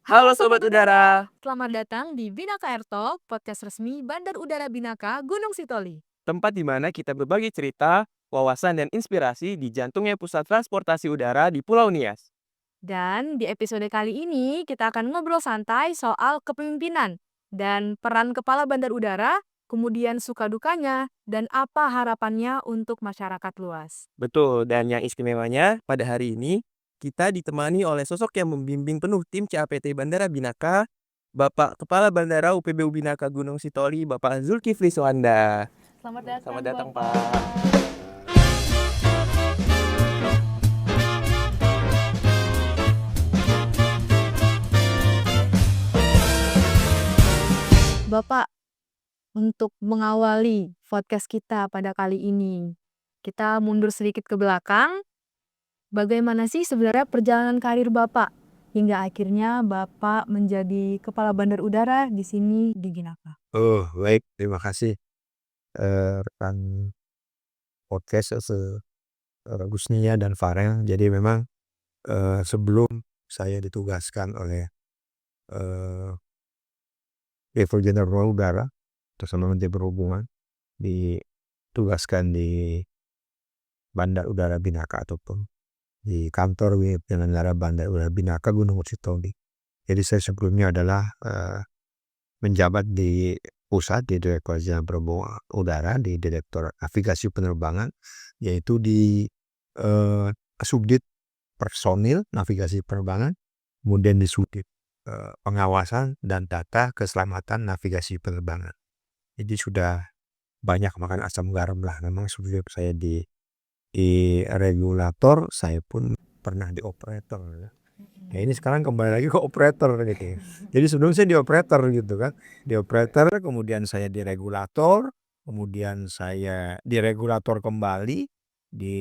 Halo Sobat Udara, Selamat datang di Binaka Air Talk, podcast resmi Bandar Udara Binaka, Gunung Sitoli. tempat di mana kita berbagi cerita, wawasan, dan inspirasi di jantungnya pusat transportasi udara di Pulau Nias. Dan di episode kali ini kita akan ngobrol santai soal kepemimpinan dan peran kepala bandar udara, kemudian suka dukanya, dan apa harapannya untuk masyarakat luas. Betul, dan yang istimewanya pada hari ini, kita ditemani oleh sosok yang membimbing penuh tim CAPT Bandara Binaka, Bapak Kepala Bandara UPBU Binaka Gunung Sitoli, Bapak Zulkifli Soanda. Selamat Selamat datang, datang, Bapak. Pak. Bapak, untuk mengawali podcast kita pada kali ini, kita mundur sedikit ke belakang. Bagaimana sih sebenarnya perjalanan karir Bapak hingga akhirnya Bapak menjadi kepala bandar udara di sini di Binaka? Oh, baik, terima kasih, rekan podcast, Gusnia dan Farel. Jadi memang, sebelum saya ditugaskan oleh, eee, Level Jenderal Udara bersama Menteri Perhubungan, ditugaskan di Bandar Udara Binaka ataupun di kantor penyelenggara Bandar Udara Binaka Gunung Sitoli. Jadi saya sebelumnya adalah, menjabat di pusat di Direktorat Jenderal Perhubungan Udara di Direktorat Navigasi Penerbangan, yaitu di Subdit Personil Navigasi Penerbangan, kemudian di Subdit Pengawasan dan Data Keselamatan Navigasi Penerbangan. Jadi sudah banyak makan asam garam lah. Memang sebelum saya di regulator, saya pun pernah di operator ya. Ya ini sekarang kembali lagi ke operator gitu. Jadi sebelum saya di operator gitu kan. Di operator, kemudian saya di regulator, kemudian saya di regulator kembali di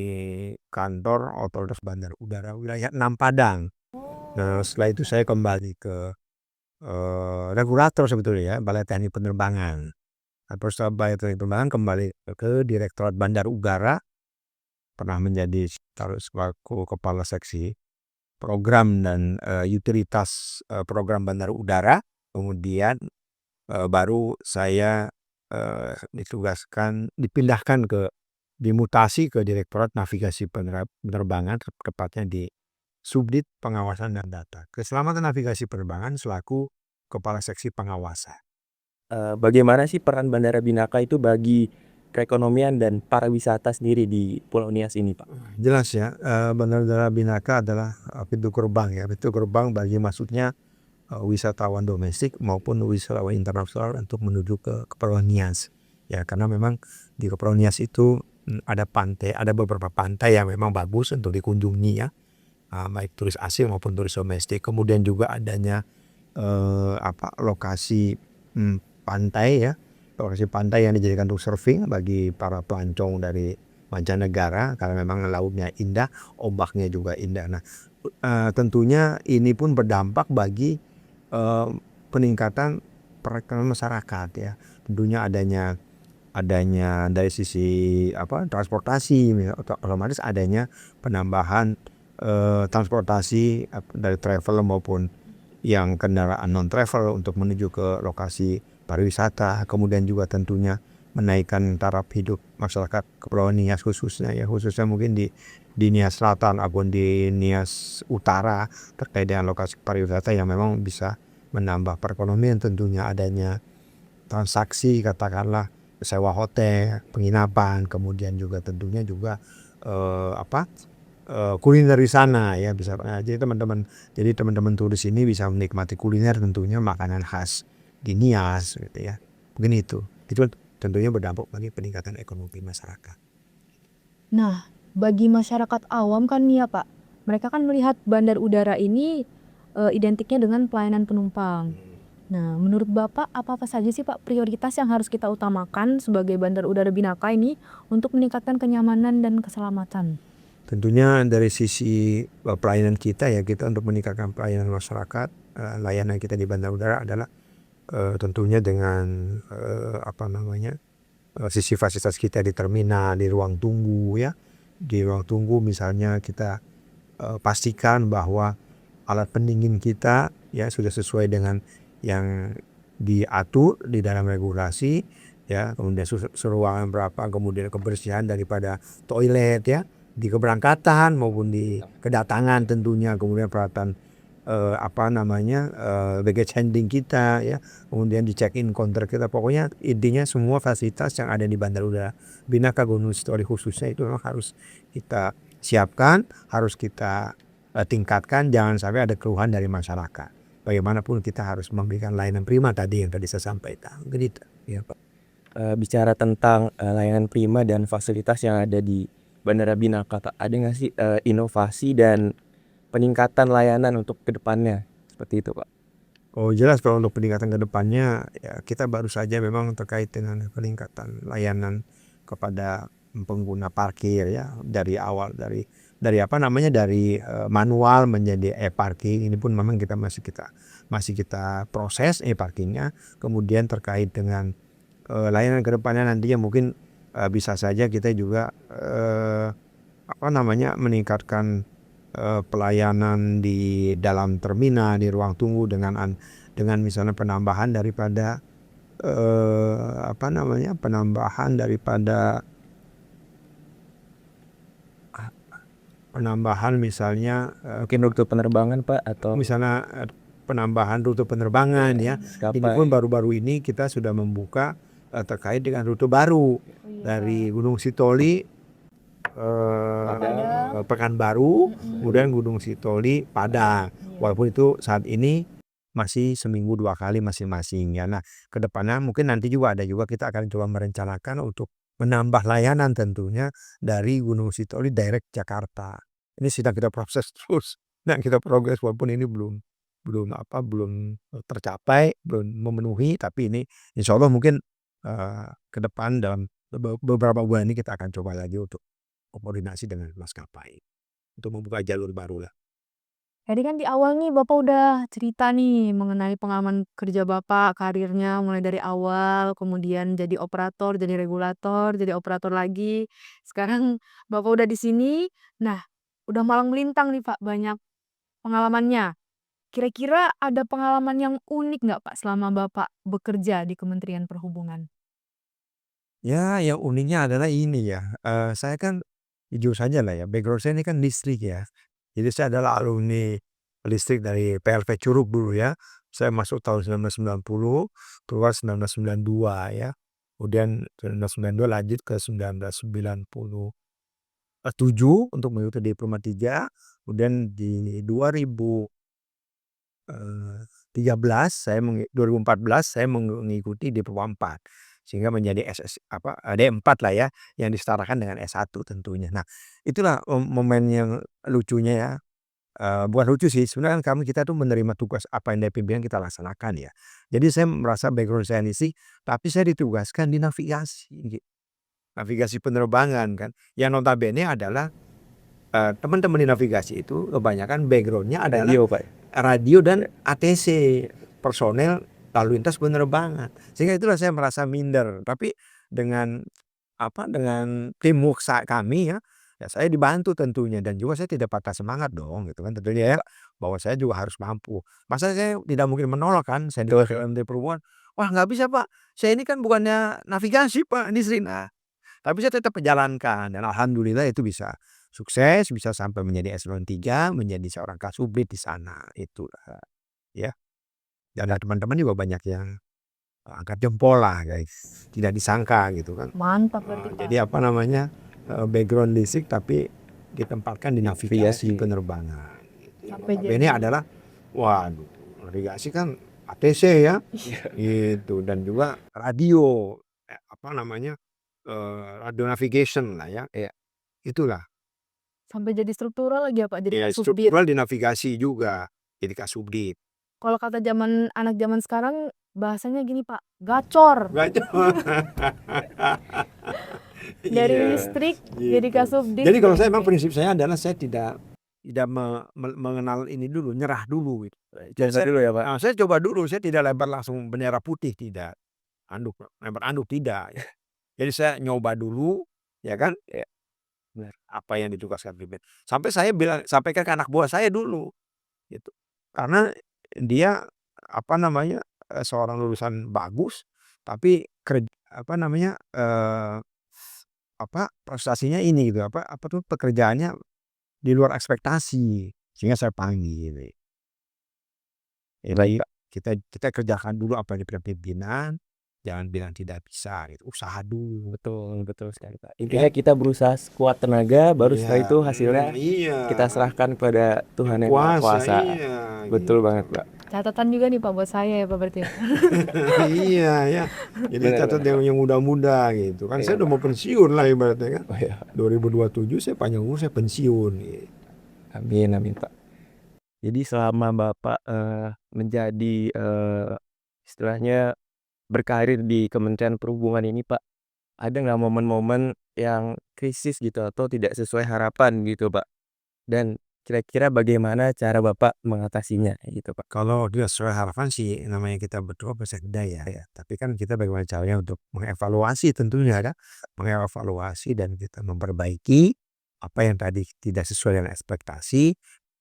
kantor Otoritas Bandar Udara Wilayah 6 Padang. Nah, setelah itu saya kembali ke regulator sebetulnya ya, Balai Teknik Penerbangan. Nah, setelah Balai Teknik Penerbangan kembali ke Direktorat Bandar Udara, pernah menjadi selaku kepala seksi program dan utilitas program bandar udara. Kemudian baru saya dimutasi ke Direktorat Navigasi Penerbangan, tepatnya di Subdit Pengawasan dan Data Keselamatan Navigasi Penerbangan selaku kepala seksi pengawasan. Bagaimana sih peran Bandara Binaka itu bagi keekonomian dan pariwisata sendiri di Pulau Nias ini, Pak? Jelas ya, Bandar Udara Binaka adalah pintu gerbang ya, pintu gerbang bagi masuknya wisatawan domestik maupun wisatawan internasional untuk menuju ke Kepulauan Nias. Ya, karena memang di Kepulauan Nias itu ada pantai, ada beberapa pantai yang memang bagus untuk dikunjungi ya, baik turis asing maupun turis domestik. Kemudian juga adanya lokasi pantai ya, lokasi pantai yang dijadikan untuk surfing bagi para pelancong dari mancanegara karena memang lautnya indah, ombaknya juga indah. Nah, tentunya ini pun berdampak bagi peningkatan perekonomian masyarakat ya. Tentunya adanya dari sisi transportasi, otomatis adanya penambahan transportasi dari travel maupun yang kendaraan non travel untuk menuju ke lokasi pariwisata. Kemudian juga tentunya menaikkan taraf hidup masyarakat Kepulauan Nias khususnya mungkin di Nias Selatan ataupun di Nias Utara terkait dengan lokasi pariwisata yang memang bisa menambah perekonomian. Tentunya adanya transaksi katakanlah sewa hotel, penginapan, kemudian juga tentunya juga kuliner di sana ya bisa. Jadi teman-teman turis ini bisa menikmati kuliner, tentunya makanan khas di Nias gitu ya. Mungkin itu tentunya berdampak bagi peningkatan ekonomi masyarakat. Nah, bagi masyarakat awam kan nih ya Pak, mereka kan melihat bandar udara ini identiknya dengan pelayanan penumpang. Nah, menurut Bapak apa saja sih Pak prioritas yang harus kita utamakan sebagai bandar udara Binaka ini untuk meningkatkan kenyamanan dan keselamatan? Tentunya dari sisi pelayanan kita ya, kita untuk meningkatkan pelayanan masyarakat, layanan kita di bandar udara adalah tentunya dengan sisi fasilitas kita di terminal, di ruang tunggu ya. Di ruang tunggu misalnya kita pastikan bahwa alat pendingin kita ya sudah sesuai dengan yang diatur di dalam regulasi ya, kemudian ruangan berapa, kemudian kebersihan daripada toilet ya, di keberangkatan maupun di kedatangan tentunya, kemudian peralatan baggage handling kita ya, kemudian di check-in counter kita, pokoknya intinya semua fasilitas yang ada di Bandara Udara Binaka Gunung Sitoli khususnya itu memang harus kita siapkan, harus kita tingkatkan, jangan sampai ada keluhan dari masyarakat. Bagaimanapun kita harus memberikan layanan prima tadi yang tadi saya sampaikan, gitu ya Pak. Bicara tentang layanan prima dan fasilitas yang ada di Bandara Binaka, ada nggak sih inovasi dan peningkatan layanan untuk kedepannya seperti itu Pak? Oh jelas kalau untuk peningkatan ke depannya ya kita baru saja memang terkait dengan peningkatan layanan kepada pengguna parkir ya, dari awal dari manual menjadi e-parking, ini pun memang kita masih kita proses e-parkingnya. Kemudian terkait dengan layanan ke depannya nantinya mungkin bisa saja kita juga meningkatkan pelayanan di dalam terminal, di ruang tunggu dengan misalnya penambahan daripada penambahan misalnya Mungkin rute penerbangan Pak atau misalnya penambahan rute penerbangan ya. Ini pun baru-baru ini kita sudah membuka terkait dengan rute baru dari Gunung Sitoli Pekanbaru, kemudian Gunung Sitoli Padang. Walaupun itu saat ini masih seminggu 2 kali masing-masing ya. Nah, kedepannya mungkin nanti juga kita akan coba merencanakan untuk menambah layanan tentunya dari Gunung Sitoli direct Jakarta. Ini sedang kita proses terus dan kita progres, walaupun ini belum tercapai, belum memenuhi, tapi ini insya Allah mungkin ke depan dalam beberapa bulan ini kita akan coba lagi untuk koordinasi dengan maskapai untuk membuka jalur baru lah. Tadi kan di awal nih Bapak udah cerita nih mengenai pengalaman kerja Bapak, karirnya mulai dari awal, kemudian jadi operator, jadi regulator, jadi operator lagi. Sekarang Bapak udah di sini. Nah, udah malang melintang nih Pak, banyak pengalamannya. Kira-kira ada pengalaman yang unik nggak Pak selama Bapak bekerja di Kementerian Perhubungan? Ya, yang uniknya adalah ini ya, saya kan jujur saja lah ya, background saya ini kan listrik ya. Jadi saya adalah alumni listrik dari PLV Curug dulu ya. Saya masuk tahun 1990, keluar 1992 ya. Kemudian 1992 lanjut ke 1997 untuk mengikuti Diploma 3, kemudian di 2014 saya mengikuti Diploma 4 sehingga menjadi D4 lah ya, yang disetarakan dengan S1 tentunya. Nah, itulah momen yang lucunya ya, bukan lucu sih, sebenarnya kan kita tuh menerima tugas apa yang dari pimpinan kita laksanakan ya. Jadi saya merasa background saya listrik, tapi saya ditugaskan di navigasi penerbangan kan, yang notabene adalah teman-teman di navigasi itu kebanyakan background-nya adalah Radio Pak. radio dan ATC, personel lalu lintas penerbangan. Sehingga itulah saya merasa minder. Tapi dengan dengan teamwork kami ya, saya dibantu tentunya, dan juga saya tidak patah semangat dong gitu kan, tentunya ya, bahwa saya juga harus mampu. Masa saya tidak mungkin menolak kan, saya di Menteri Perhubungan, "Wah nggak bisa Pak, saya ini kan bukannya navigasi Pak, ini sering." Nah, tapi saya tetap menjalankan dan alhamdulillah itu bisa sukses, bisa sampai menjadi eselon 3, menjadi seorang kasubdit di sana, itulah ya. Dan teman-teman juga banyak yang angkat jempol lah guys, tidak disangka gitu kan. Mantap berarti Pak. Jadi background listrik tapi ditempatkan di navigasi penerbangan. Sampai Ini jadi adalah waduh, navigasi kan ATC ya, gitu, dan juga radio, radio navigation lah ya, itulah. sampai jadi struktural lagi ya Pak, jadi Ya kasubdit. struktural di navigasi juga, jadi kasubdit. Kalau kata anak zaman sekarang bahasanya gini Pak, gacor. Dari Iya, listrik jadi gitu. kasubdit. Jadi kalau saya memang prinsip saya adalah saya tidak mengenal ini dulu, nyerah dulu gitu. Jangan dulu ya Pak. Saya coba dulu, saya tidak lempar langsung bendera putih, tidak. Lempar anduk tidak ya. Jadi saya nyoba dulu ya kan, benar, apa yang ditugaskan pimpinan. Sampai saya sampaikan ke anak buah saya dulu gitu. Karena dia seorang lulusan bagus tapi prestasinya ini gitu, pekerjaannya di luar ekspektasi, sehingga saya panggil. Jadi kita kita kerjakan dulu apa yang diberikan pimpinan, jangan bilang tidak bisa gitu, usaha dulu. Betul, betul sekali, Pak. Intinya kita berusaha sekuat tenaga, baru setelah itu hasilnya kita serahkan kepada Tuhan Yang Maha Kuasa. Betul banget, Pak. Catatan juga nih Pak buat saya ya Pak berarti. Iya ya. Jadi Benar, catat yang muda-muda gitu kan. Saya udah mau pensiun lah ibaratnya kan. Oh ya, 2027 saya panjang umur, saya pensiun gitu. amin, amin, Pak. Jadi selama Bapak menjadi istilahnya berkarir di Kementerian Perhubungan ini, Pak, ada nggak momen-momen yang krisis gitu atau tidak sesuai harapan gitu, Pak? Dan kira-kira bagaimana cara Bapak mengatasinya gitu, Pak? Kalau tidak sesuai harapan sih namanya kita berdoa pasti ada ya. Tapi kan kita bagaimana caranya untuk mengevaluasi tentunya kan. Mengevaluasi dan kita memperbaiki apa yang tadi tidak sesuai dengan ekspektasi,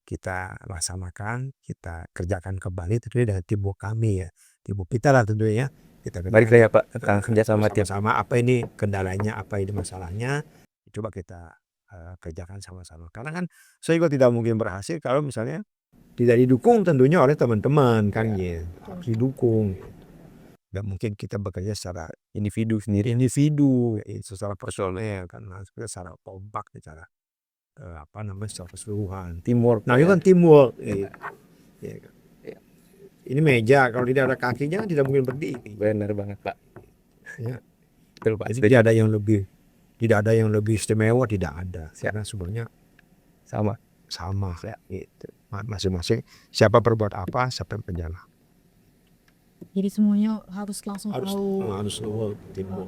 kita laksanakan, kita kerjakan kembali tentunya dengan teamwork kami ya. Teamwork kita lah tentunya ya. Kita Balik lagi ya, Pak, tentang kerja sama tim. sama apa ini kendalanya, apa ini masalahnya, coba kita kerjakan sama-sama. Karena kan saya juga tidak mungkin berhasil kalau misalnya tidak didukung tentunya oleh teman-teman kan gitu. Harus didukung. Nggak mungkin kita bekerja secara Individu sendiri. secara personel kan, harus secara kompak, secara secara keseluruhan. Teamwork. Nah itu kan teamwork. Ya kan. Ini meja kalau tidak ada kakinya kan tidak mungkin berdiri. Benar banget, Pak. Ya. Betul, Pak. Jadi tidak ada yang lebih istimewa, tidak ada. Karena sebenarnya sama ya gitu. Masing-masing siapa berbuat apa, siapa yang berjalan. Jadi semuanya harus langsung tahu. Harus teamwork.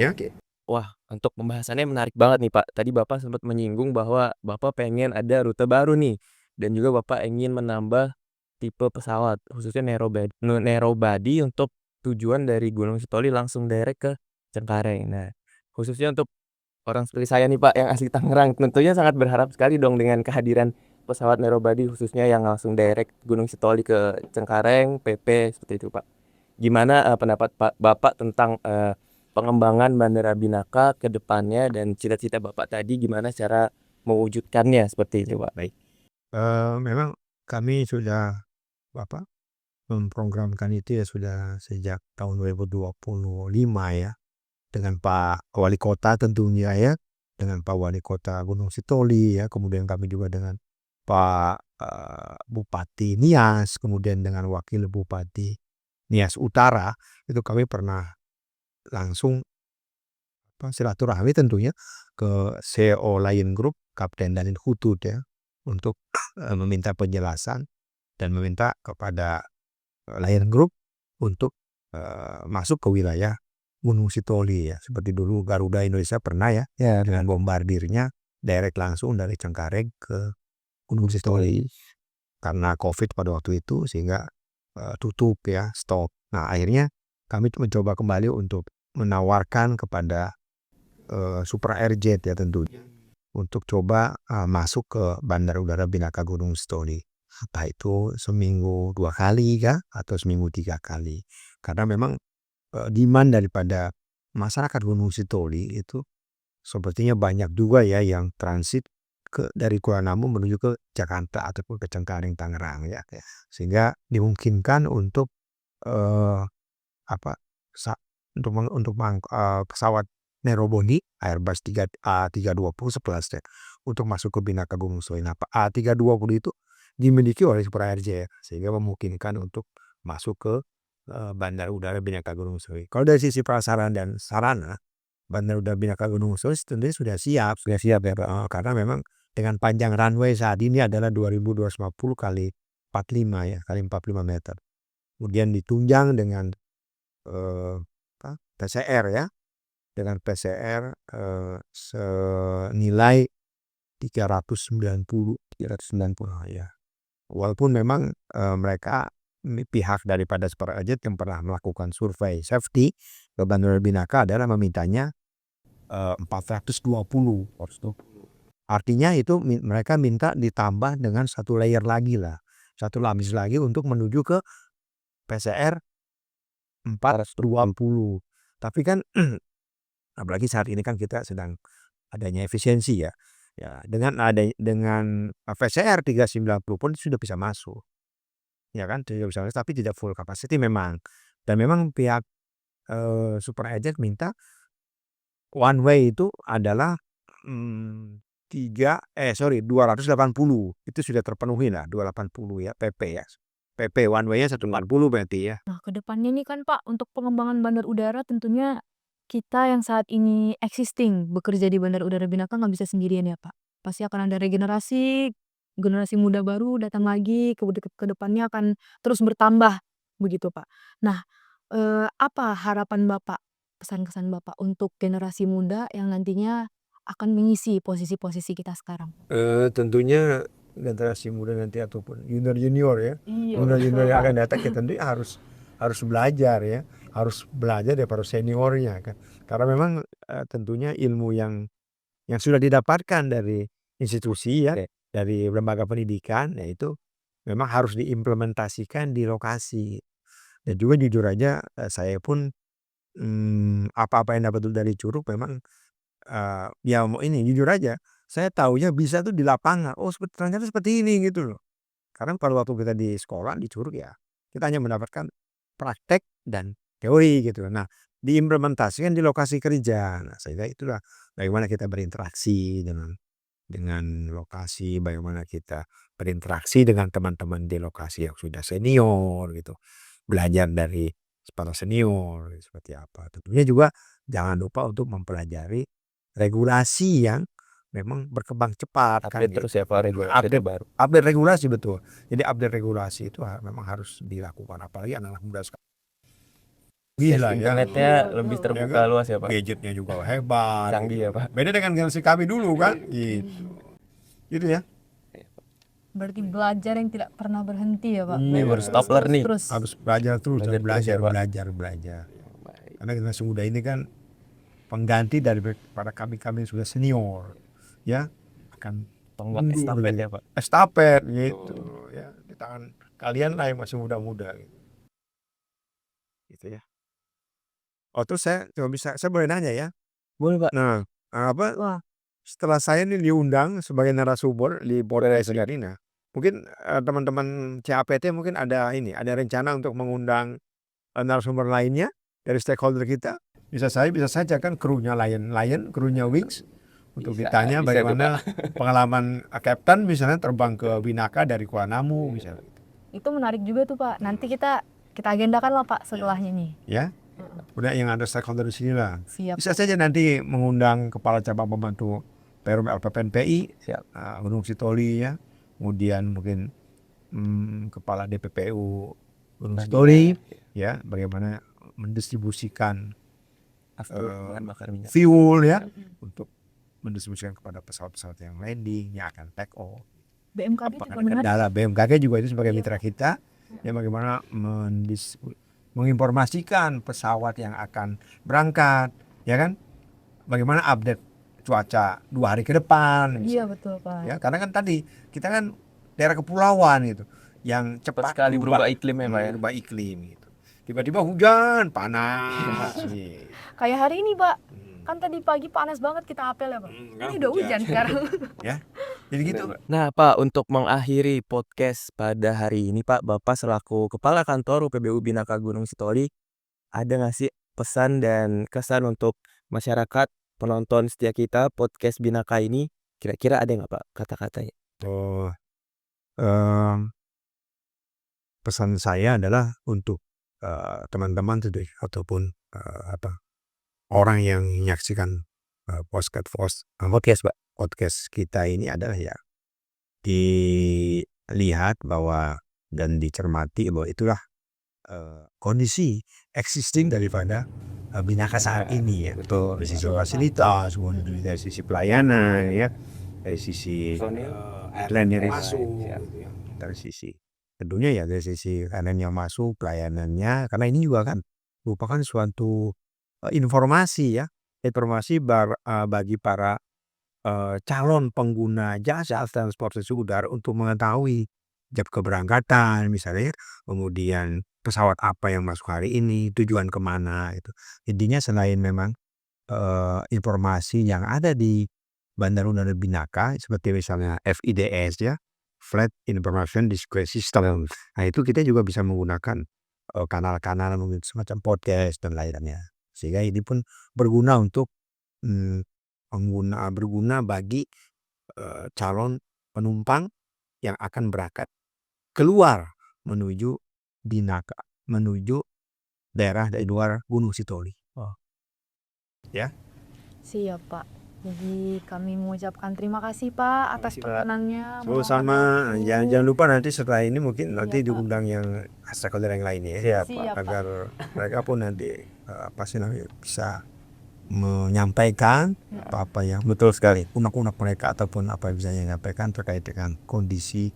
Ya. Wah, untuk pembahasannya menarik banget nih, Pak. Tadi Bapak sempat menyinggung bahwa Bapak pengen ada rute baru nih, dan juga Bapak ingin menambah tipe pesawat, khususnya narrow body untuk tujuan dari Gunung Sitoli langsung direct ke Cengkareng. Nah, khususnya untuk orang seperti saya nih, Pak, yang asli Tangerang, tentunya sangat berharap sekali dong dengan kehadiran pesawat narrow body khususnya yang langsung direct Gunung Sitoli ke Cengkareng, PP, seperti itu, Pak. Gimana pendapat Bapak tentang pengembangan Bandara Binaka ke depannya dan cita-cita Bapak tadi gimana cara mewujudkannya seperti itu, Pak? Baik. Memang kami sudah memprogramkan itu ya sudah sejak tahun 2025 ya, dengan Pak Wali Kota tentunya ya, dengan Pak Wali Kota Gunung Sitoli ya, kemudian kami juga dengan Pak Bupati Nias, kemudian dengan Wakil Bupati Nias Utara, itu kami pernah langsung silaturahmi tentunya ke CEO Lion Group, Kapten Danin Hutut ya, untuk meminta penjelasan dan meminta kepada Lion Group untuk masuk ke wilayah Gunung Sitoli ya. Seperti dulu Garuda Indonesia pernah ya, dengan bombardirnya direct langsung dari Cengkareng ke Gunung Sitoli. Karena COVID pada waktu itu sehingga tutup ya, stop. Nah akhirnya kami mencoba kembali untuk menawarkan kepada Super Airjet ya tentunya untuk coba masuk ke Bandara Udara Binaka Gunung Sitoli. Apa itu seminggu 2 kali kah atau seminggu 3 kali. Karena memang demand daripada masyarakat Gunung Sitoli itu sepertinya banyak juga ya yang transit dari Kuala Namu menuju ke Jakarta ataupun ke Cengkareng Tangerang ya. Sehingga dimungkinkan untuk pesawat narrow body Airbus A320 11 ya, untuk masuk ke Binaka Gunung Sitoli. Nah, A320 itu dimiliki oleh Super Airjet sehingga memungkinkan untuk masuk ke Bandara Udara Binaka Gunung Sitoli. Kalau dari sisi prasarana dan sarana, Bandara Udara Binaka Gunung Sitoli tentunya sudah siap ya Pak. Karena memang dengan panjang runway saat ini adalah 2250 kali 45 ya, kali 45 meter. Kemudian ditunjang dengan PCR ya, dengan PCR senilai 390 ya. Walaupun memang mereka pihak daripada Super Airjet yang pernah melakukan survei safety ke Bandara Binaka adalah memintanya 420. Artinya itu mereka minta ditambah dengan satu layer lagi lah. 1 lapis lagi untuk menuju ke PCR 420. Tapi kan apalagi saat ini kan kita sedang adanya efisiensi ya. Ya, dengan PCR 390 pun sudah bisa masuk. Ya kan, sudah bisa masuk, tapi tidak full capacity memang. Dan memang pihak super agent minta one way itu adalah 280. Itu sudah terpenuhi lah 280 ya PP ya. PP one way-nya 140 berarti ya. Nah, ke depannya nih kan Pak, untuk pengembangan bandar udara tentunya kita yang saat ini existing bekerja di Bandar Udara Binaka nggak bisa sendirian ya Pak. Pasti akan ada regenerasi, generasi muda baru datang lagi, ke depannya akan terus bertambah, begitu Pak. Nah, apa harapan Bapak, pesan-kesan Bapak untuk generasi muda yang nantinya akan mengisi posisi-posisi kita sekarang? Tentunya generasi muda nanti ataupun junior ya. Iya, Junior betul yang Pak. akan datang kita tentunya harus belajar ya. Harus belajar dari para seniornya kan. Karena memang tentunya ilmu yang sudah didapatkan dari institusi ya, dari lembaga pendidikan, ya itu memang harus diimplementasikan di lokasi. Dan juga jujur aja saya pun apa-apa yang dapat dari Curug memang ya ini jujur aja, saya taunya bisa tuh di lapangan. Oh ternyata seperti ini gitu loh. Karena pada waktu kita di sekolah di Curug ya, kita hanya mendapatkan praktek dan teori gitu. Nah, diimplementasikan di lokasi kerja. Nah, sehingga itulah bagaimana kita berinteraksi dengan lokasi, bagaimana kita berinteraksi dengan teman-teman di lokasi yang sudah senior gitu. Belajar dari para senior seperti apa. Tentunya juga jangan lupa untuk mempelajari regulasi yang memang berkembang cepat kan Update terus ya Pak, regulasi terbaru. update regulasi betul. Jadi update regulasi itu memang harus dilakukan, apalagi anak-anak muda sekarang. Gila ya. Internetnya lebih Ya terbuka kan? luas ya Pak. Gadgetnya juga hebat. Canggih ya Pak. Beda dengan generasi kami dulu kan. Gitu. Gitu ya. Berarti belajar yang tidak pernah berhenti ya Pak. Iya, Never stop learning. Terus. Harus belajar terus dan Belajar terus belajar. Baik. Karena generasi muda ini kan pengganti daripada kami yang sudah senior. Ya, akan Tonggak estafet ya Pak. estafet gitu ya. Di tangan kalian lah yang masih muda-muda gitu. Gitu ya. Oh, terus saya boleh nanya ya? Boleh Pak. Nah, apa Wah, setelah saya nih diundang sebagai narasumber di podcast Garina, mungkin teman-teman CAPT mungkin ada rencana untuk mengundang narasumber lainnya dari stakeholder kita. Bisa saja kan krunya Lion, krunya Wings untuk ditanya bisa bagaimana pengalaman kapten misalnya terbang ke Binaka dari Kuala Namu misalnya. itu menarik juga tuh Pak. Nanti kita agendakan lah Pak setelahnya nih. Ya. Udah yang ada stakeholder di sini lah. Siap. Bisa saja nanti mengundang kepala cabang pembantu Perum LPPNPI, Siap. Gunung Sitoli ya. Kemudian mungkin kepala DPPU Gunung Sitoli ya, bagaimana mendistribusikan Bahan bakar minyak. fuel ya untuk mendistribusikan kepada pesawat-pesawat yang landing, yang akan take off. BMKG juga Apakah menarik. kendala BMKG juga itu sebagai mitra kita ya, bagaimana menginformasikan pesawat yang akan berangkat ya kan, bagaimana update cuaca 2 hari ke depan Iya betul Pak. ya, karena kan tadi kita kan daerah kepulauan gitu yang cepat sekali berubah iklim ya Pak ya. berubah iklim gitu, tiba-tiba hujan panas gitu. Kayak hari ini Pak. Kan tadi pagi panas banget kita apel ya Pak. Ini udah hujan sekarang. Ya, jadi gitu. Nah Pak, untuk mengakhiri podcast pada hari ini Pak, Bapak selaku Kepala Kantor UPBU Binaka Gunung Sitoli, ada nggak sih pesan dan kesan untuk masyarakat penonton setia kita podcast Binaka ini? Kira-kira ada nggak Pak kata-katanya? Oh, pesan saya adalah untuk teman-teman ataupun orang yang menyaksikan podcast kita ini adalah ya dilihat bahwa dan dicermati bahwa itulah kondisi existing daripada Binaka saat ini ya. Betul. Dari sisi fasilitas, dari sisi pelayanan ya, dari sisi airline yang masuk, gitu ya. Dari sisi tentunya ya dari sisi airline yang masuk, pelayanannya, karena ini juga kan merupakan suatu informasi ya, bagi para calon pengguna jasa transportasi udara untuk mengetahui jam keberangkatan misalnya, kemudian pesawat apa yang masuk hari ini, tujuan kemana itu. Intinya selain memang informasi yang ada di Bandara Udara Binaka seperti misalnya FIDS ya, Flight Information Display System. Nah itu kita juga bisa menggunakan kanal-kanal mungkin semacam podcast dan lainnya. Sehingga ini pun berguna untuk berguna bagi calon penumpang yang akan berangkat keluar menuju Binaka, menuju daerah dari luar Gunung Sitoli. Ya. Siap Pak. Jadi kami mengucapkan terima kasih Pak atas Makasih, Pak. perkenannya. Sama jangan lupa nanti setelah ini mungkin nanti Pak. diundang yang stakeholder yang lainnya ya, Siap, Pak. agar mereka pun nanti bisa menyampaikan apa yang Betul sekali. unek-unek mereka ataupun apa yang bisa menyampaikan terkait dengan kondisi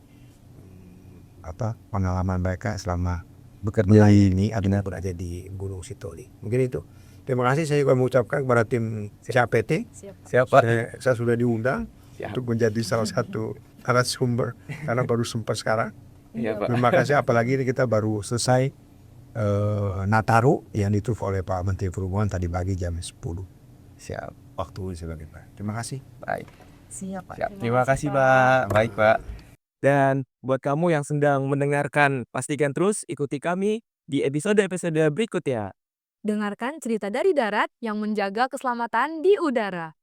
pengalaman mereka selama bekerja ini atau berada di Gunung Sitoli. Mungkin itu. Terima kasih saya juga mengucapkan kepada tim CAPT. Siapa? Saya sudah diundang Siap. untuk menjadi salah satu narasumber karena baru sempat sekarang. Iya, Pak. Terima kasih, apalagi ini kita baru selesai Nataru yang ditulis oleh Pak Menteri Perhubungan tadi pagi jam 10. Siap. Waktu sebagai Pak. Terima kasih. Baik. Siap Pak. Siap. Terima kasih, Pak. Baik, Pak. Dan buat kamu yang sedang mendengarkan, pastikan terus ikuti kami di episode-episode berikutnya. Dengarkan cerita dari darat yang menjaga keselamatan di udara.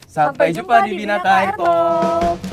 Sampai jumpa di Binaka Airport.